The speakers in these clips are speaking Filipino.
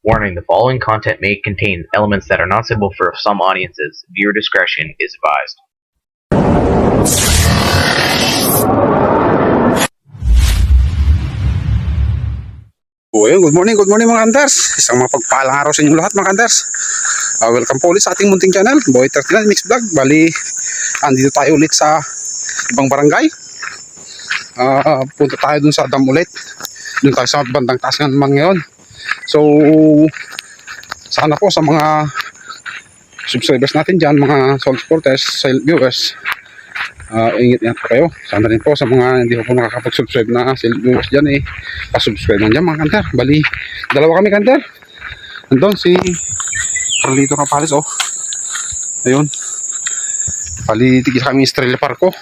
Warning: the following content may contain elements that are not suitable for some audiences. Viewer discretion is advised. Good morning mga kanders. Isang mapagpalang araw sa inyong lahat mga kanders. Welcome po ulit sa ating munting channel, Boy 39 Mix Vlog. Bali, andito tayo ulit sa ibang barangay. Punta tayo dun sa dam ulit. Dun tayo sa bandang taas nga naman ngayon. So, sana po sa mga subscribers natin dyan, mga soul supporters, silent viewers, ingat-ingat po kayo. Sana rin po sa mga hindi po nakakapag-subscribe na silent viewers dyan, pasubscribe lang dyan mga kanter. Bali, dalawa kami kanter. Andun si Carlito Rapales, ayun. Bali, tigis kami Estrella Parko.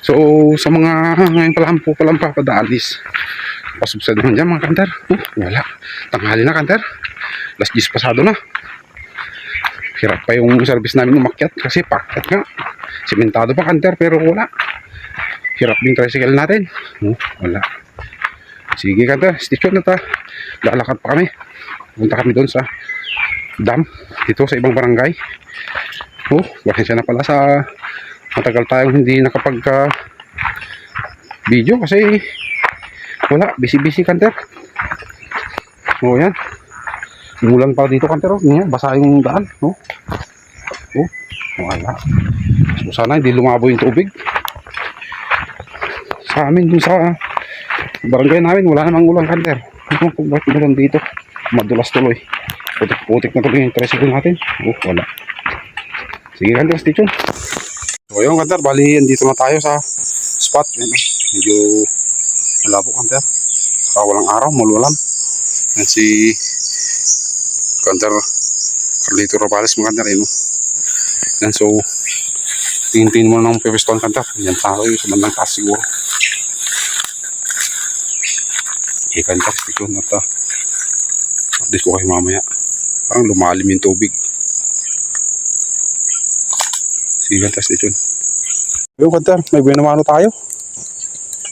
So, sa mga ngayon palang papadaalis, pasubscribe lang dyan mga kanter. Wala, tanghali na kanter. Last 10 pasado na. Hirap pa yung service namin umakyat kasi pakyat nga. Simentado pa kanter pero wala. Hirap din tricycle natin. Wala. Sige kanter, stay tuned na ta. Lalakad pa kami. Punta kami doon sa dam. Dito sa ibang barangay. Pasensya na pala sa matagal tayong hindi nakapag video kasi wala. Busy kanter. Yan. Umulan pa dito kanter. Basa yung daan. Wala. So, sana hindi lumabo yung tubig. Sa amin dun sa barangay namin wala namang ulan kanter. Bakit ulan dito? Madulas tuloy. Putik na tuloy yung tricycle natin. Wala. Sige kanter, stay tuned. So yun kanter, bali dito na tayo sa spot. Medyo malabo kanter. Saka walang araw, malulam. Yan si kanter Carlito Rapales mga kanter. Yan, so tingin mo ng pepeston kanter. Yan tayo sa bandang taas siguro. Kanter, stay tuned na ta. Update ko kayo mamaya. Parang lumalim yung tubig. Sige kanter, stay tuned. Yung kanter, may buwan naman tayo.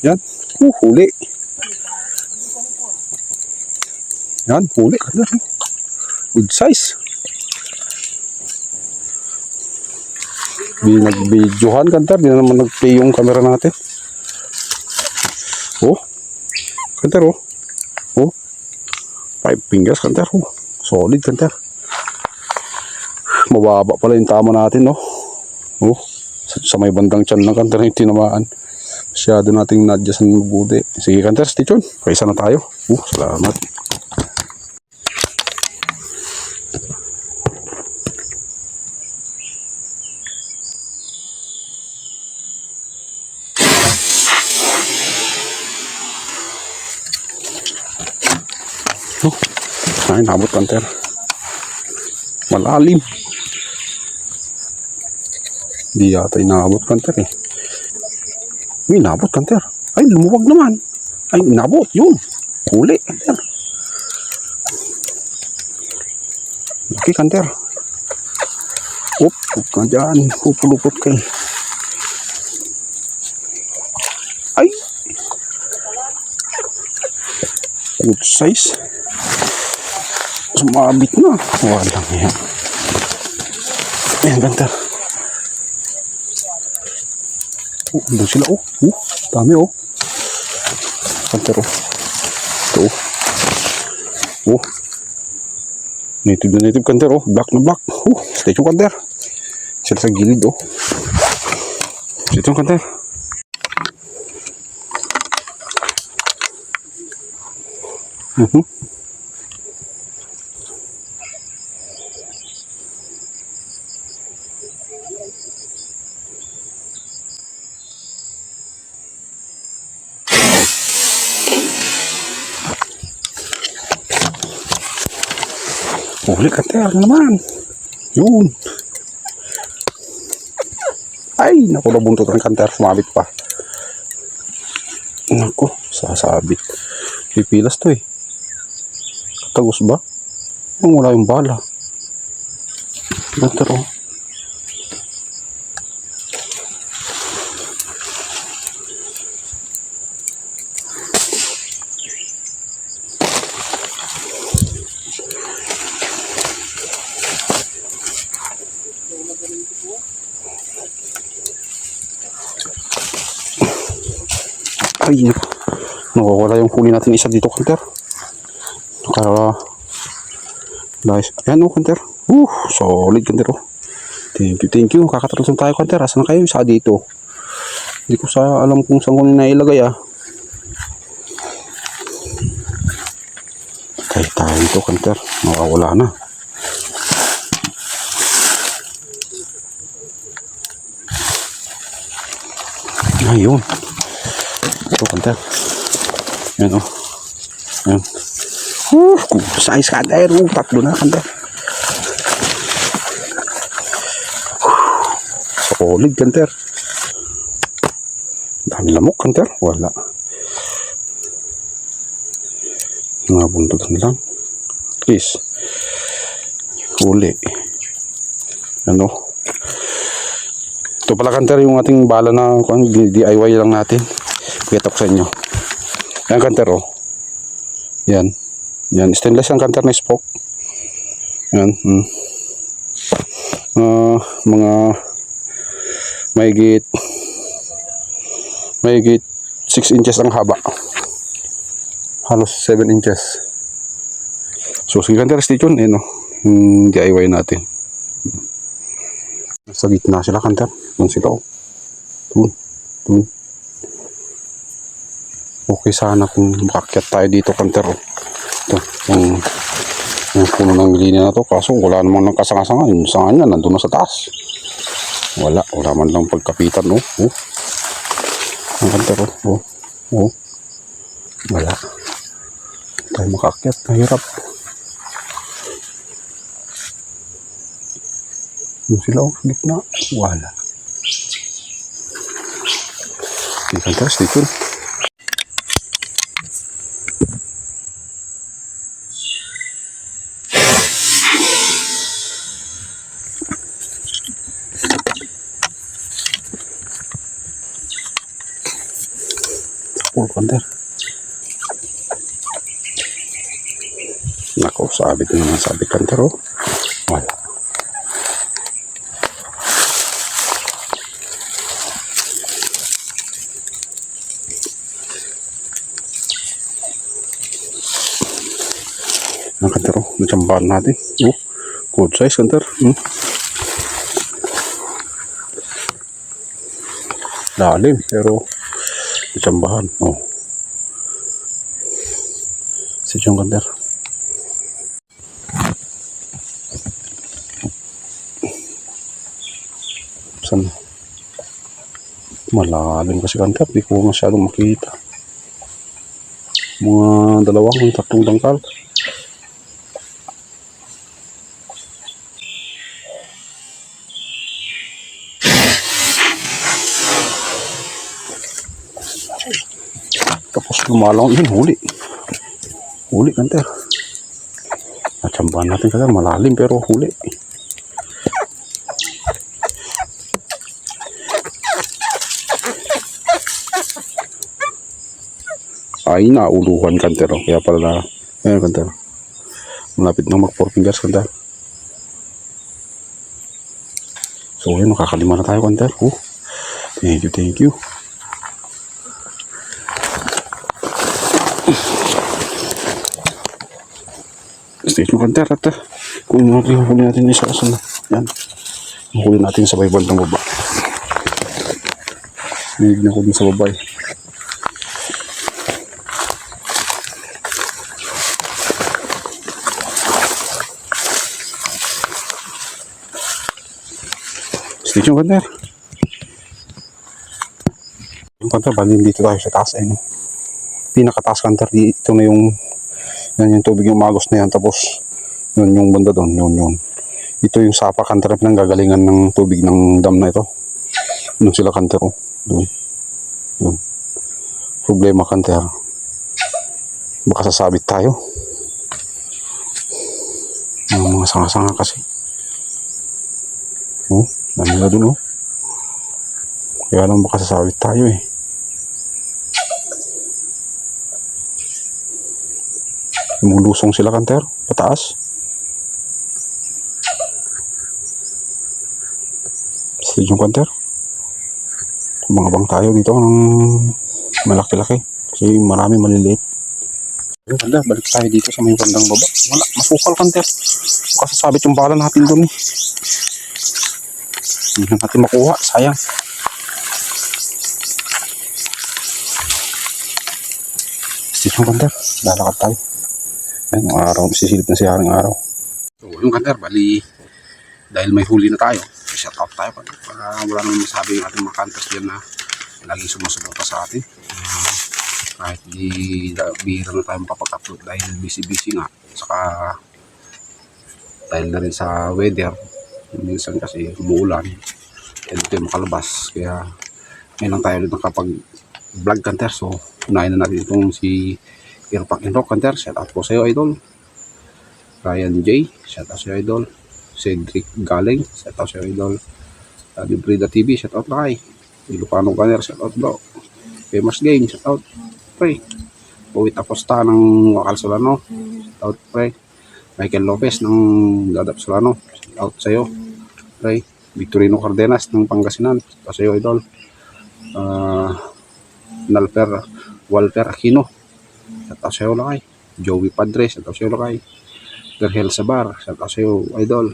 Yan, huli. Yan, huli kanter. Good size. Di nag-videohan kanter, di na naman nag-play yung camera natin. Kanter 5 fingers kanter. Solid kanter. Mababa pala yung tama natin sa may bandang tiyan ng kanter yung tinamaan. Masyado nating nadyasan mabuti. Sige kanter, stay tuned. Kaisa na tayo. Salamat. Ay, nabot kanter. Malalim. Di yata inabot kanter Uy, nabot kanter. Ay, lumuwag naman. Ay, nabot. Yun. Huli kanter. Laki kanter. Huwag ka dyan. Pupulupot kayo. Ay. Good size. Sumabit na. Walang yan. Ayan, kanter. Doon sila, dami, kanter, ito, native na native kanter, black na black. Stay tuned kanter. Sila sa gilid, stay tuned kanter. Huli kanter naman. Yun. Ay, naku, nabuntot ang kanter. Sumabit pa. Naku, sasabit. Pipilas to Katagos ba? Wala yung bala. Kanter Ay, nawawala yung huli natin isa dito, Kanter. Kaya, nice. Ayan o, Kanter. Solid, Kanter o. Thank you. Kakatransong tayo, Kanter. Asan na kayo? Isa dito. Hindi ko alam kung saan ko nailagay ah. Tayo dito, Kanter. Nawawala na. Ayun. Ito, Kanter. Ayan o. Ayan. Size, Kanter. Tatlo na, Kanter. Solid, Kanter. Dami lamok, Kanter. Wala. Nabundod na lang. Please. Huli. Ano? Ito pala, Kanter, yung ating bala na DIY lang natin. Pakita ko sa inyo. Yan, Kanter, oh. Yan. Yan. Stainless ang, Kanter, na spoke. Yan. Mga mahigit 6 inches ang haba. Halos 7 inches. So, sige, Kanter, stay tuned. Ayan, yung DIY natin. Sa gitna sila, Kanter. Doon sila, oh. Doon. Okay sana kung makakyat tayo dito, Kanter, oh. Ito, yung puno ng linya na to. Kaso, wala namang ng kasanga-sanga. Yung sanga niya, nandun na sa taas. Wala man lang pagkapitan, oh. Ang Kanter, oh. Wala. Tayo makakyat, mahirap. Yung sila, oh, gitna. Wala. Okay, Kanter, stay tuned. Oh, Kanter. Nako, sabit na naman, sabit, Kanter, oh. Wala. Ang Kanter, oh. Natsambahan natin. Oh, good size, Kanter. Lalim, pero natsambahan. Oh. Si John, Kanter. Saan? Malalim kasi, Kanter. Di ko masyadong makita. Mga 2 3 dangkal. Tapos lumalang yun, huli, Kanter. Natsambahan natin, Kanter, malalim pero huli. Ay, nauluhan, Kanter, oh. Kaya pala ayan, Kanter, malapit na mag 4 fingers, Kanter. So yun, nakakalima na tayo, Kanter. Thank you. Station, Kanter, at kung huli natin isa sa na. Yan. Huli natin sa baybal ng baba. Hinig na ko din sa babay. Station, Kanter. Yung Kanter, banding dito tayo sa taas, no? Pinakataas, Kanter, ito na yung yan yung tubig yung magos na yan, tapos yun yung banda doon, yun. Ito yung sapa, Kanter, na pinanggagalingan ng tubig ng dam na ito. Doon sila, Kanter, oh. Doon. Problema, Kanter, baka sasabit tayo. Yung mga sanga-sanga kasi. Dami na doon, oh. Kaya lang baka sasabit tayo, eh. Lumusong sila, Kanter, pataas. Sige yung, Kanter. Bang tayo dito ng malaki-laki. Kasi marami maliliit. Yung ganda, balik tayo dito sa may bandang baba. Wala, masukal kanter. Kasasabit yung bala natin doon eh. Hindi na natin makuha, sayang. Station kanter, lalakad tayo. Ayun, yung araw, sisilip na si Haring Araw. So, yung kanter, bali, dahil may huli na tayo, shout out tayo para wala nang masabi yung ating mga hunters dyan na laging sumusuporta sa atin. Kahit bihira na tayo makapag-upload dahil busy-busy nga. Saka dahil na rin sa weather, minsan kasi umuulan, hindi tayo makalabas. Kaya ngayon lang tayo ulit nakapag-vlog kanter. So unahin na natin itong si Irpak Inrock kanter. Shout out po sa iyo, idol. Ryan J, shout out sa iyo, idol. Cedric Galing, shout out sa iyo, idol. Librida TV, shout out na kay Ilocano kanter, shout out bro. Famous Game, shout out pre. Uwit Aposta ng Wakal Solano, shout out pre. Michael Lopez ng Dadap Solano, shout out sa iyo pre. Victorino Cardenas ng Pangasinan, shout out sa iyo, idol. Walter Aquino, shout out sa iyo lakay. Joey Padre, shout out sa iyo lakay. Gerhel Sabar, shout out sa iyo, idol.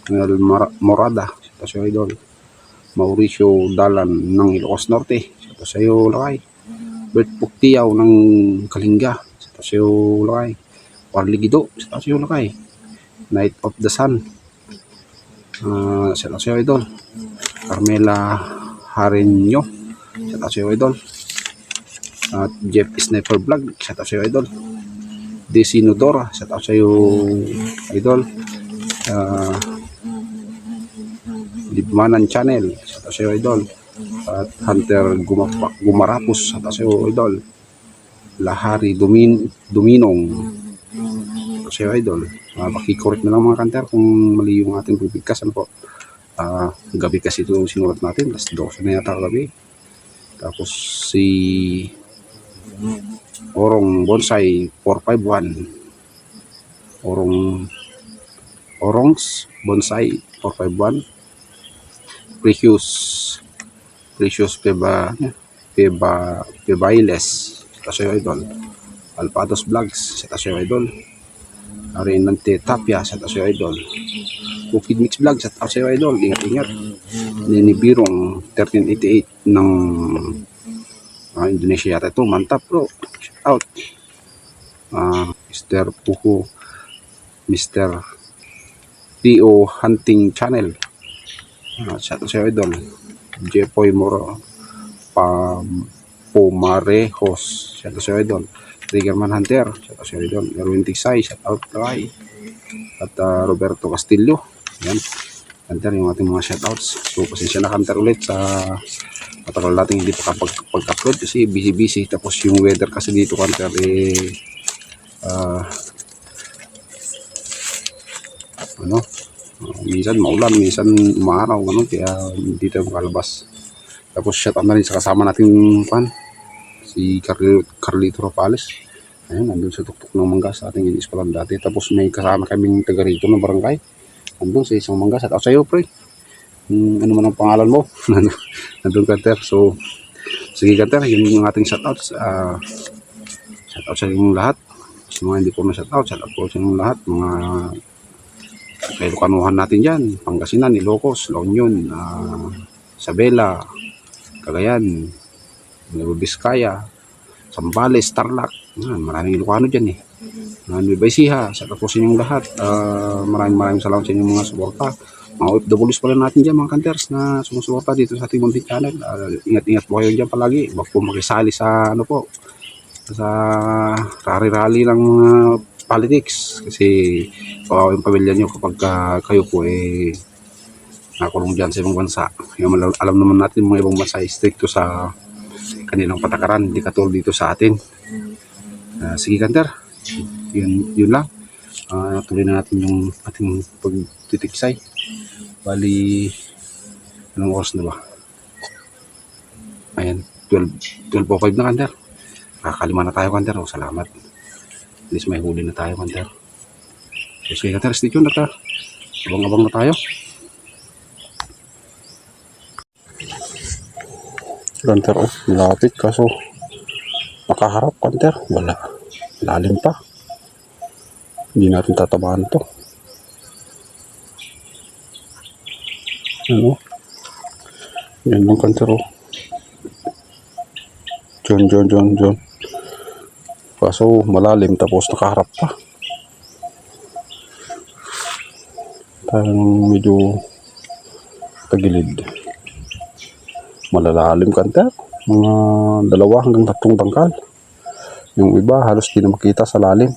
Manuel Morada, shout out sa iyo, idol. Mauricio Dalan ng Ilocos Norte, shout out sa iyo lakay. Bert Puktiyaw ng Kalinga, shout out sa iyo lakay. Warli Gido, shout out sa iyo lakay. Night of the Sun, shout out sa iyo, idol. Carmela Harenyo, shout out sa iyo, idol. At Jeff Sniper Vlog, shout out sa iyo, idol. DC Nodora, shout out sa iyo, idol. Libmanan Channel, shout out sa iyo, idol. At Hunter Gumarapos, shout out sa iyo, idol. Lahari Duminong, shout out sa iyo, idol. Pakikorek na lang mga kanter kung mali yung ating bibigkas. Ano po? Gabi kasi ito sinulat natin, alas 12 na yata gabi. Tapos si Orong Bonsai 451, Orongs Bonsai 451, Precious Pebailes, sa iyo, idol. Alpados Vlogs, sa iyo, idol. Arinante Tapia, sa iyo, idol. Bukid Mix Vlog, sa iyo, idol. Ingat-ingat. Nini Birong 1388 ng Indonesia yata ito. Mantap bro, shout out. Mr. Puho, Mr. P.O. Hunting Channel, shout out sa iyo, idol. Jepoy Moro Pomarejos, shout out sa iyo, idol. Triggerman Hunter, shout out sa iyo, idol. Erwin Tigsay, shout out kay. At Roberto Castillo, yan. Hunter yung ating mga shoutouts. So pasensya na Hunter ulit sa matagal natin hindi pa kapag-upload kasi busy. Tapos yung weather kasi dito Hunter minsan maulan, minsan umaaraw, kaya hindi tayo makalabas. Tapos shoutout na rin sa kasama natin si Carlito Ropales. Ayun, nandun sa tuktok ng mangga sa ating inispalan dati. Tapos may kasama kaming taga rito ng barangay. Nandun sa isang mangga. Shoutout sa iyo, pre. Ano man ang pangalan mo? Nandun kanter. So, sige kanter, yun yung ating shoutouts. Shoutout sa inyong lahat. Sa mga hindi po na shoutout po sa inyong lahat. Mga kailukanuhan natin dyan. Pangasinan, Ilocos, La Union, Isabela, Cagayan, Nueva Vizcaya, Zambales, Tarlac. Maraming Ilocano dyan eh. Nueva Ecija, sa po sa inyong lahat. Maraming salamat sa inyong mga suporta. Mga OFWs pala natin dyan mga kanters na sumusuporta dito sa ating munting channel. Ingat-ingat po kayo dyan palagi. Huwag po makisali sa sa rally-rally ng politics. Kasi yung pamilya nyo kapag kayo po nakulong dyan sa ibang bansa. Alam naman natin mga ibang bansa stricto sa kanilang patakaran. Hindi katulad dito sa atin. Sige kanter, yun lang. Tuloy na natin yung ating pagtitiksay. Bali, anong oras na ba? Ayan, 12:05 na kanter. Kakalima na tayo kanter. Salamat. At least may huli na tayo kanter. So sige kanter, stay tuned na. Abang-abang na tayo. Kanter, malapit kaso Nakaharap, kanter. Wala. Lalim pa. Hindi natin tatabahan to. Ano? Yan lang, kanter, oh. Diyan. Kaso malalim tapos nakaharap pa. Parang medyo tagilid. Malalalim, kanter. Mga 2 hanggang 3 tangkal. Yung iba halos di na makita sa lalim.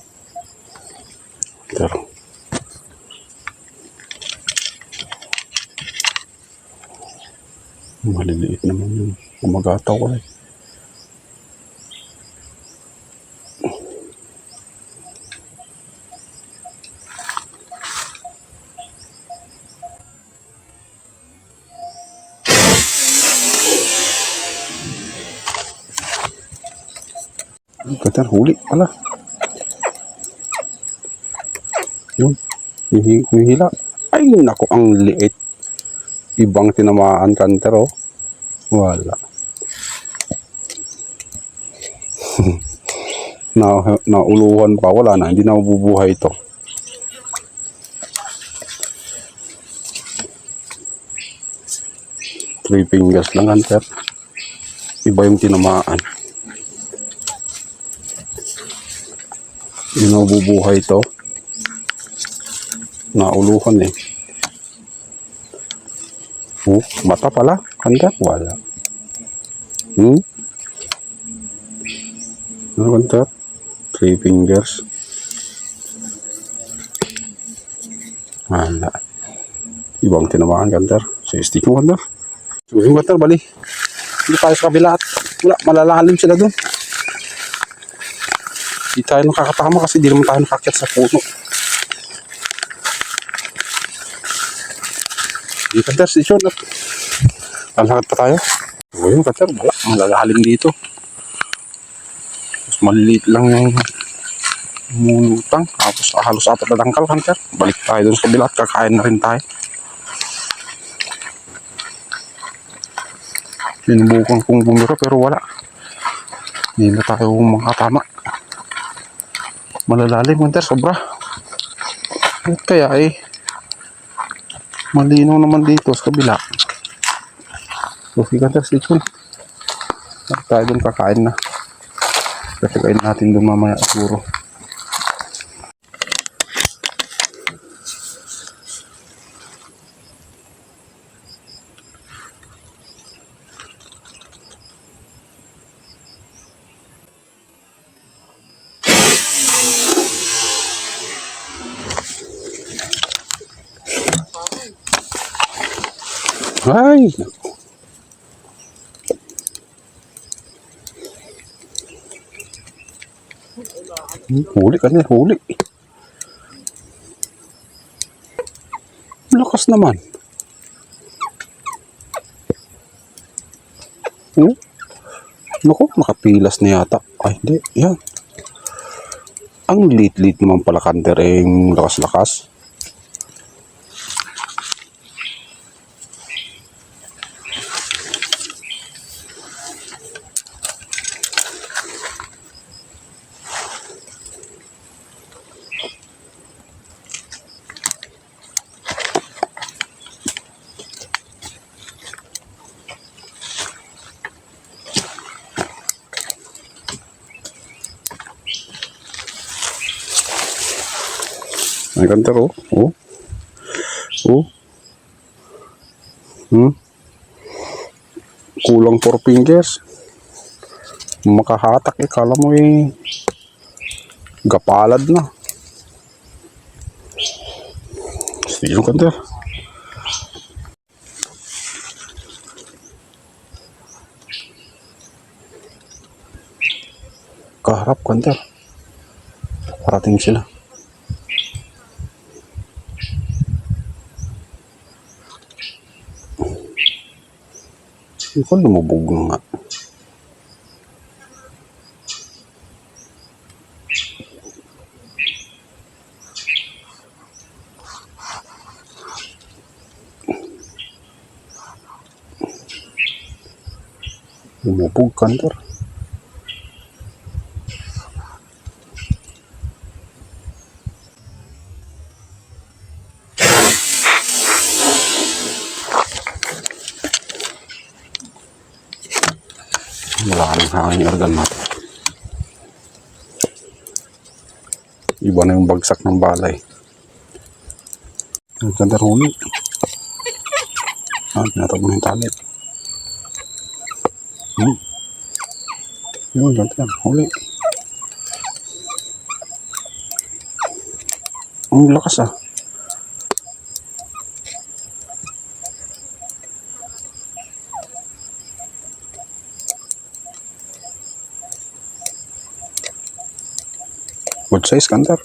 Pero maliliit naman yung umagataw ko eh. Kanter, huli pala. Yun. Humihila. Ay, naku, ang liit. Ibang tinamaan, kanter, oh. Wala. Nauluhan pa. Wala na. Hindi na mabubuhay ito. Three fingers lang, kanter. Iba yung tinamaan. Hindi na mabubuhay ito. Nauluhan eh. Mata pala. Kanter. Wala. Ano, kanter? 3 fingers. Wala. Ibang tinamaan, kanter. So, stick mo, kanter. Yung kanter, bali. Hindi tayo sa kabila at wala. Malalalim sila dun. Hindi tayo nakakatama kasi di naman tayo nakakyat sa puno. Hindi, kanter, station at lalakad pa tayo. O yun, kanter, wala. Malalalim dito. Mas maliliit lang yung mulutang. Tapos halos 4 na tangkal, kanter. Balik tayo dun sa kabila at kakain na rin tayo. Sinubukan kong bumira pero wala. Hindi na tayo makatama. Malalalim, kanter, sobra. At kaya eh malinaw naman dito sa kabila. So, kanter, station. At tayo dun kakain na. Kakain natin dun mamaya siguro. Ay! Huli ka na, huli. Lakas naman. Naku, nakapilas na yata. Ay, hindi. Yan. Ang lit-lit naman pala, kanter, yung lakas-lakas. Ay, kanter, oh. Kulang 4 fingers. Makahatak eh. Kala mo eh gapalad na. Sige, kanter. Kaharap, kanter. Parating sila. Ikaw lumubog nga. Lumubog, kanter. Malaking hangin yung organ natin. Iba na yung bagsak ng balay. Ang ganda huli. Pinatag mo na yung tali. Yun, ganda. Huli. Ang lakas ah. Good size, kantar.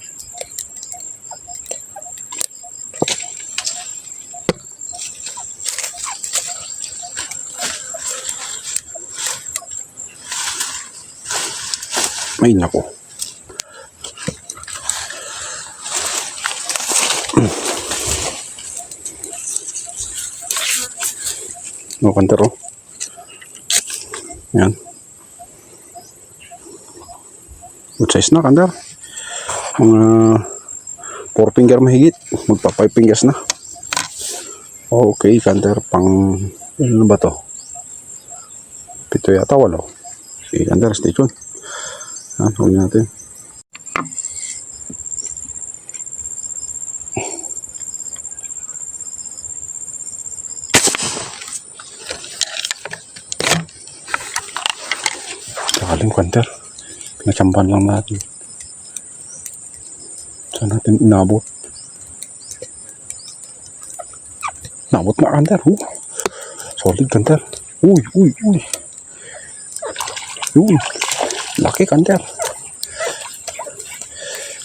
Ay, nako. No, kantar oh. Yan. Good size na, kantar. Mga 4 finger mahigit. Magpa 5 fingers na. Okay, kantar. Pang, ano ba to? 7 yata, 8. Okay, kantar. Stay tuned. Huli natin. Galing kantar. Pinachampan lang natin. Saan natin inabot? Nabot na kantar. Solid kantar. Uy. Yun. Laki kantar.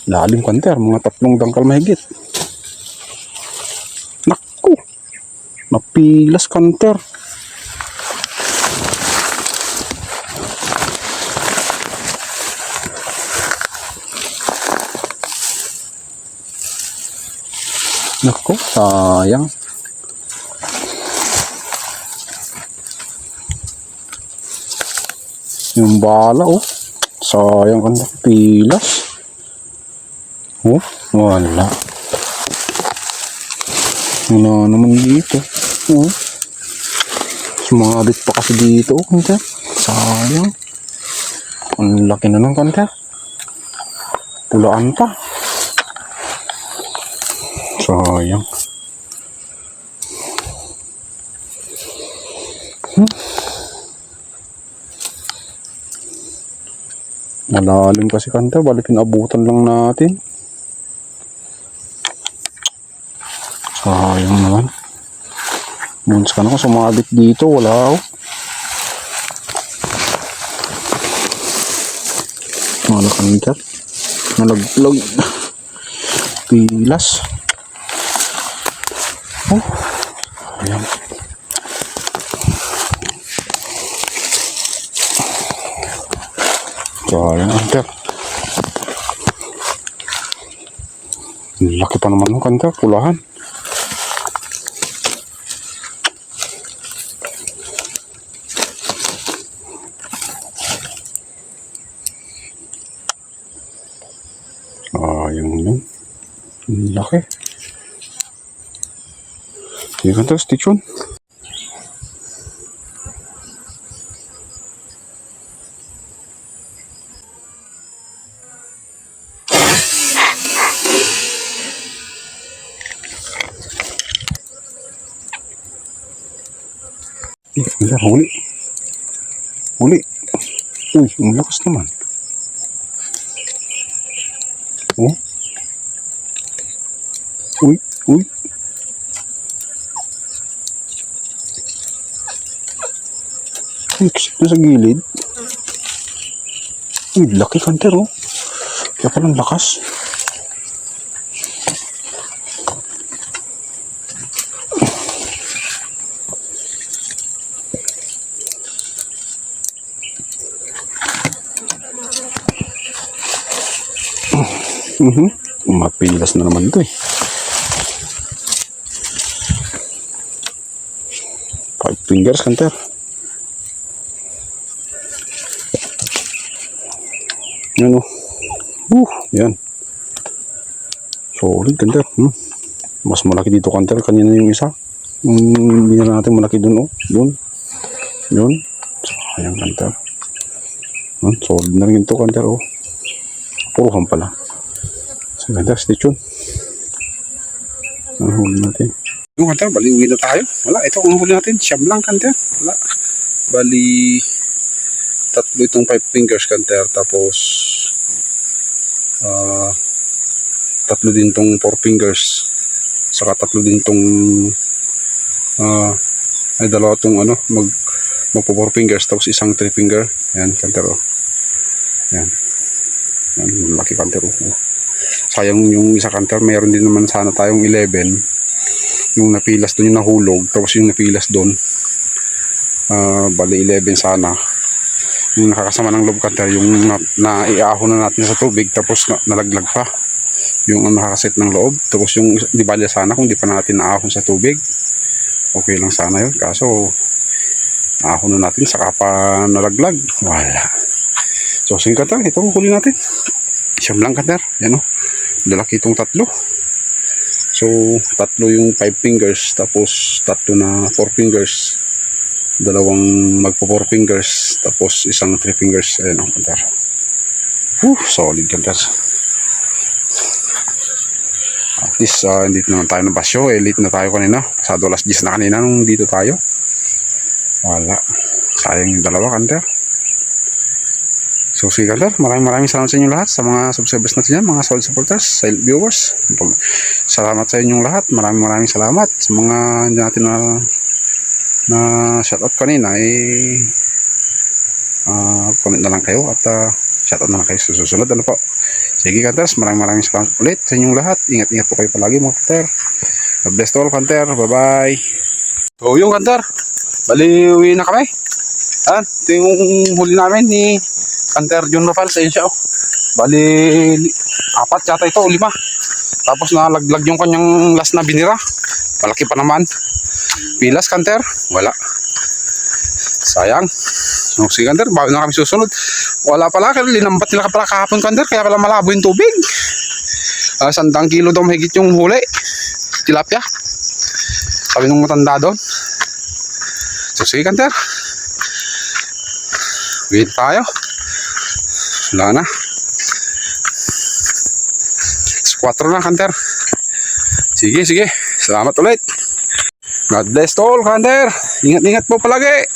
Lalim kantar. Mga 3 dangkal mahigit. Naku. Napilas kantar. Naku, sayang. Yung bala oh. Sayang kan pilas. Oh, wala. Wala naman dito. Oh. Sumabit pa kasi dito oh, kanter. Sayang. Ang laki na ng kanter. Pulaan pa. Sayang. Malalim kasi kanter. Balikin abutan lang natin. Sayang naman. Buns ka na ko sumabit dito. Wala oh. Wala kanter. Nalaglag. Pilas. Oh, ayan. Sayang kanter. Laki pa naman ng kanter, pulahan. Sayang yun. Laki. Sige kanter, stay tuned. Huli. Uy, ang lakas naman. Oh. Uy. Exit na sa gilid. Uy, laki kanter oh. Kaya palang lakas. Mapilas na naman ito eh. 5 fingers kanter. Yan o. Yan. Solid kanter. Mas malaki dito kanter. Kanina yung isa. Binira natin malaki dun o. Yun. Sayang kanter. Solid na rin ito, Kanter. Oh. Puruhan pala. So, Kanter, stay tuned. Ang huli natin. Yung Kanter, bali uwi na tayo. Wala, ito ang huli natin. Siyam lang, Kanter. Wala. Bali, tatlo itong 5 fingers, Kanter. Tapos, tatlo din itong 4 fingers. Saka tatlo din itong, ay dalawa itong magpo 4 fingers. Tapos isang 3 finger. Ayan, Kanter. Oh. Ayan. Ayan, laki, Kanter. Oh. Sayang yung isa, Kanter. Mayroon din naman sana tayong 11. Yung napilas doon yung nahulog. Tapos yung napilas doon. Bali 11 sana. Yung nakakasama ng loob, Kanter. Yung naiahon na natin sa tubig. Tapos nalaglag pa. Yung nakakaset ng loob. Tapos yung di bali sana kung di pa natin naahon sa tubig. Okay lang sana yun. Kaso naahon na natin. Saka pa nalaglag. Wala. So sige, Kanter. Ito huli natin. Siyam lang, Kanter. Yan o. Lalaki itong tatlo. So, tatlo yung 5 fingers. Tapos, tatlo na 4 fingers. Dalawang magpo 4 fingers. Tapos, isang 3 fingers. Ayan o, Kanter. Solid, Kanter. At least, hindi naman tayo nabasyo. Late na tayo kanina. Pasado alas 10 na kanina nung dito tayo. Wala. Sayang yung dalawa, Kanter. So, sige, Kanter, maraming salamat sa inyong lahat, sa mga subscribers natin yan, mga solid supporters, silent viewers. Salamat sa inyong lahat, maraming salamat sa mga hindi natin na shoutout kanina. Comment na lang kayo at shoutout na lang kayo sa susunod. Ano po? Sige, Kanter, maraming salamat ulit sa inyong lahat. Ingat po kayo palagi, mga Kanter. God bless to all, Kanter. Bye-bye. So, yung Kanter, bali uwi na kami. Ito yung huli namin ni Kanter John Rafael sa insya. Bali 4 yata ito o 5. Tapos nalaglag yung kanyang last na binira. Malaki pa naman. Pilas, Kanter, wala. Sayang. So, si Kanter, bago na kami susunod. Wala pala, linambat nila pala kahapon, Kanter. Kaya pala malabo yung tubig. 100 kilo daw mahigit yung huli. Tilapia. Sabi nung matanda doon. So sige, Kanter, wait tayo. Wala na. 4 na, Kanter. Sige. Salamat ulit. God bless to all, Kanter. Ingat po palagi.